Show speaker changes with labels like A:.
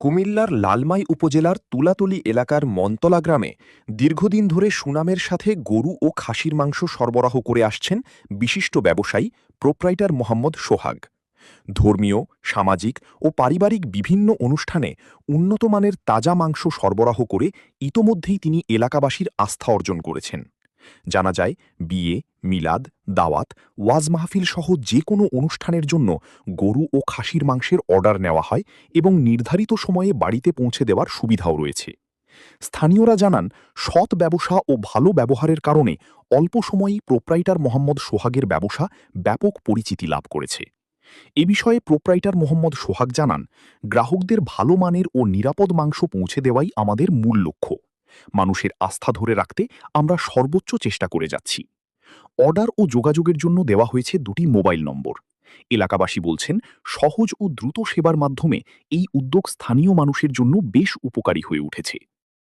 A: কুমিল্লার লালমাই উপজেলার তুলাতলী এলাকার মন্তলা গ্রামে দীর্ঘদিন ধরে সুনামের সাথে গরু ও খাসির মাংস সরবরাহ করে আসছেন বিশিষ্ট ব্যবসায়ী প্রোপ্রাইটার মোহাম্মদ সোহাগ। ধর্মীয়, সামাজিক ও পারিবারিক বিভিন্ন অনুষ্ঠানে উন্নতমানের তাজা মাংস সরবরাহ করে ইতোমধ্যেই তিনি এলাকাবাসীর আস্থা অর্জন করেছেন। জানা যায়, বিয়ে, মিলাদ, দাওয়াত, ওয়াজ মাহফিল সহ যে কোনো অনুষ্ঠানের জন্য গরু ও খাসির মাংসের অর্ডার নেওয়া হয় এবং নির্ধারিত সময়ে বাড়িতে পৌঁছে দেওয়ার সুবিধাও রয়েছে। স্থানীয়রা জানান, সৎ ব্যবসা ও ভালো ব্যবহারের কারণে অল্প সময়েই প্রোপ্রাইটার মোহাম্মদ সোহাগের ব্যবসা ব্যাপক পরিচিতি লাভ করেছে। এ বিষয়ে প্রোপ্রাইটার মোহাম্মদ সোহাগ জানান, গ্রাহকদের ভালো মানের ও নিরাপদ মাংস পৌঁছে দেওয়াই আমাদের মূল লক্ষ্য। মানুষের আস্থা ধরে রাখতে আমরা সর্বোচ্চ চেষ্টা করে যাচ্ছি। অর্ডার ও যোগাযোগের জন্য দেওয়া হয়েছে ২টি মোবাইল নম্বর। এলাকাবাসী বলছেন, সহজ ও দ্রুত সেবার মাধ্যমে এই উদ্যোগ স্থানীয় মানুষের জন্য বেশ উপকারী হয়ে উঠেছে।